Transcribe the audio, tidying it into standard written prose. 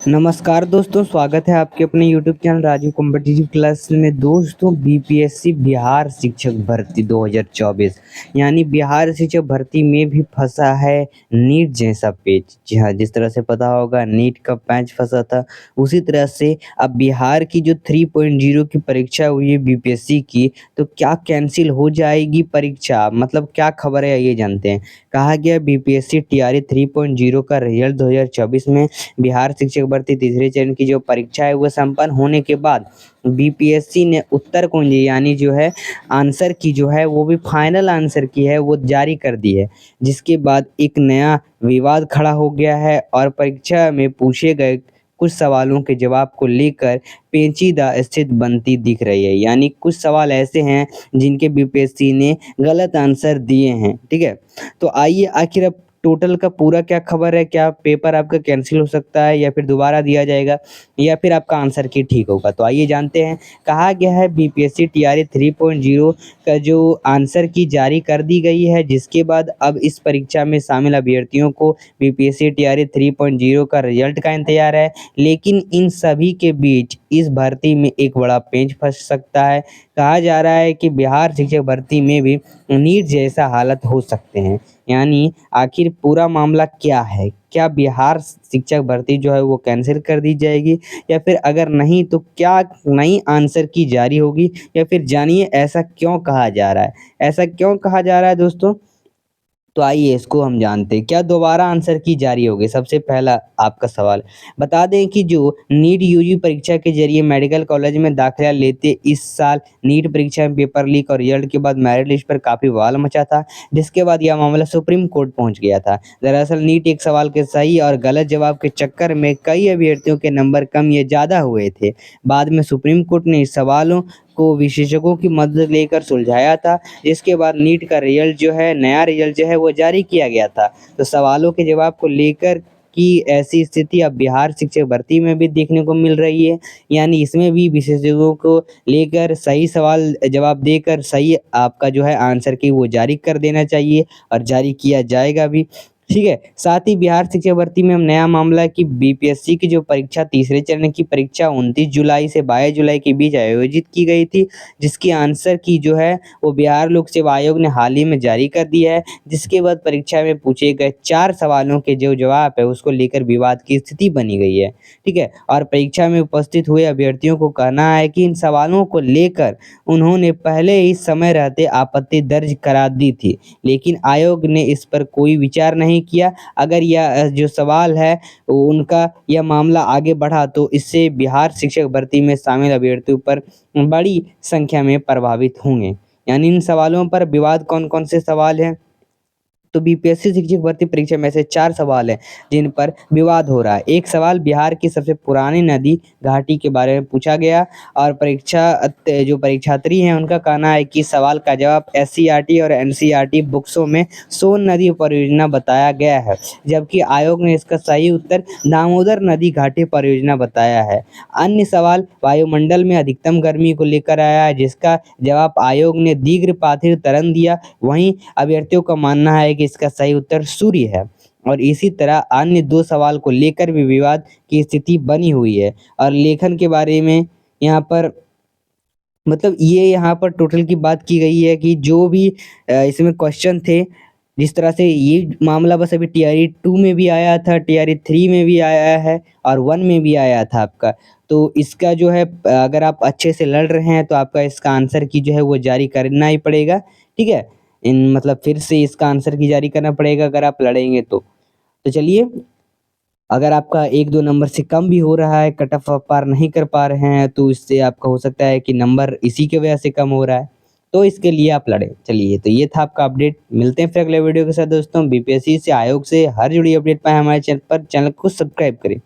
नमस्कार दोस्तों, स्वागत है आपके अपने YouTube channel Raju competitive class में। दोस्तों, बीपीएससी बिहार शिक्षक भर्ती 2024 यानी बिहार शिक्षक भर्ती में भी फंसा है नीट जैसा पेच। जी हाँ, जिस तरह से पता होगा नीट का पैच फंसा था, उसी तरह से अब बिहार की जो 3.0 की परीक्षा हुई है बीपीएससी की, तो क्या कैंसिल हो जाएगी परीक्षा? मतलब क्या खबर है ये जानते हैं। कहा गया बीपीएससी टीआरई 3.0 का रिजल्ट 2024 में बिहार शिक्षक भर्ती तीसरे चरण की जो परीक्षा है वो संपन्न होने के बाद बीपीएससी ने उत्तर कुंजी यानी जो है आंसर की जो है वो भी फाइनल आंसर की है वो जारी कर दी है, जिसके बाद एक नया विवाद खड़ा हो गया है और परीक्षा में पूछे गए कुछ सवालों के जवाब को लेकर पेचीदा स्थिति बनती दिख रही है। यानी कुछ सवाल ऐसे हैं जिनके बीपीएससी ने गलत आंसर दिए हैं। ठीक है, तो आइए आखिर अब टोटल का पूरा क्या खबर है। क्या पेपर आपका कैंसिल हो सकता है या फिर दोबारा दिया जाएगा या फिर आपका आंसर की ठीक होगा? तो आइए जानते हैं। कहा गया है बीपीएससी टीआरई 3.0 का जो आंसर की जारी कर दी गई है, जिसके बाद अब इस परीक्षा में शामिल अभ्यर्थियों को बीपीएससी टीआरई 3.0 का रिजल्ट का इंतजार है। लेकिन इन सभी के बीच इस भर्ती में एक बड़ा पेंच फंस सकता है। कहा जा रहा है कि बिहार शिक्षक भर्ती में भी नीट जैसा हालत हो सकते हैं। यानी आखिर पूरा मामला क्या है? क्या बिहार शिक्षक भर्ती जो है वो कैंसिल कर दी जाएगी या फिर अगर नहीं तो क्या नई आंसर की जारी होगी? या फिर जानिए ऐसा क्यों कहा जा रहा है, ऐसा क्यों कहा जा रहा है दोस्तों। तो आइए इसको हम जानते हैं। क्या दोबारा आंसर की जारी होगी? सबसे पहला आपका सवाल बता दें कि जो नीट यूजी परीक्षा के जरिए मेडिकल कॉलेज में दाखिला लेते इस साल नीट परीक्षा में पेपर लीक और रिजल्ट के बाद मेरिट लिस्ट पर काफ़ी बवाल मचा था, जिसके बाद यह मामला सुप्रीम कोर्ट पहुंच गया था। दरअसल नीट एक सवाल के सही और गलत जवाब के चक्कर में कई अभ्यर्थियों के नंबर कम या ज़्यादा हुए थे। बाद में सुप्रीम कोर्ट ने इस सवालों को विशेषज्ञों की मदद लेकर सुलझाया था, जिसके बाद नीट का रिजल्ट जो है नया रिजल्ट जो है वो जारी किया गया था। तो सवालों के जवाब को लेकर की ऐसी स्थिति अब बिहार शिक्षक भर्ती में भी देखने को मिल रही है। यानी इसमें भी विशेषज्ञों को लेकर सही सवाल जवाब देकर सही आपका जो है आंसर की वो जारी कर देना चाहिए और जारी किया जाएगा भी। ठीक है, साथ ही बिहार शिक्षक भर्ती में हम नया मामला है कि बीपीएससी की जो परीक्षा तीसरे चरण की परीक्षा 29 जुलाई से 22 जुलाई के बीच आयोजित की गई थी, जिसकी आंसर की जो है वो बिहार लोक सेवा आयोग ने हाल ही में जारी कर दिया है। जिसके बाद परीक्षा में पूछे गए 4 सवालों के जो जवाब है उसको लेकर विवाद की स्थिति बनी गई है। ठीक है, और परीक्षा में उपस्थित हुए अभ्यर्थियों को कहना है कि इन सवालों को लेकर उन्होंने पहले ही समय रहते आपत्ति दर्ज करा दी थी, लेकिन आयोग ने इस पर कोई विचार नहीं किया। अगर यह जो सवाल है उनका यह मामला आगे बढ़ा तो इससे बिहार शिक्षक भर्ती में शामिल अभ्यर्थियों पर बड़ी संख्या में प्रभावित होंगे। यानी इन सवालों पर विवाद कौन कौन से सवाल हैं? तो बीपीएससी शिक्षक भर्ती परीक्षा में से 4 सवाल हैं जिन पर विवाद हो रहा है। एक सवाल बिहार की सबसे पुरानी नदी घाटी के बारे में पूछा गया और जो परीक्षार्थी हैं उनका कहना है कि सवाल का जवाब एससीईआरटी और एनसीईआरटी बुक्सों में सोन नदी परियोजना बताया गया है, जबकि आयोग ने इसका सही उत्तर दामोदर नदी घाटी परियोजना बताया है। अन्य सवाल वायुमंडल में अधिकतम गर्मी को लेकर आया है, जिसका जवाब आयोग ने दीर्घपाथिर तरंग दिया। वहीं अभ्यर्थियों का मानना है कि इसका सही उत्तर सूर्य है। और इसी तरह अन्य 2 सवाल को लेकर भी विवाद की स्थिति बनी हुई है। और लेखन के बारे में यहाँ पर मतलब ये यहाँ पर टोटल की बात की गई है कि जो भी इसमें क्वेश्चन थे, जिस तरह से ये मामला बस अभी टीआरई 2 में भी आया था, टीआरई 3 में भी आया है और 1 में भी आया था आपका। तो इसका जो है अगर आप अच्छे से लड़ रहे हैं तो आपका इसका आंसर की जो है वो जारी करना ही पड़ेगा। ठीक है, इन मतलब फिर से इसका आंसर की जारी करना पड़ेगा अगर आप लड़ेंगे तो। तो चलिए, अगर आपका 1-2 नंबर से कम भी हो रहा है, कट ऑफ आप पार नहीं कर पा रहे हैं, तो इससे आपका हो सकता है कि नंबर इसी की वजह से कम हो रहा है, तो इसके लिए आप लड़ें। चलिए, तो ये था आपका अपडेट। मिलते हैं फिर अगले वीडियो के साथ दोस्तों। बीपीएससी से आयोग से हर जुड़ी अपडेट पाएँ हमारे चैनल पर। चैनल को सब्सक्राइब करें।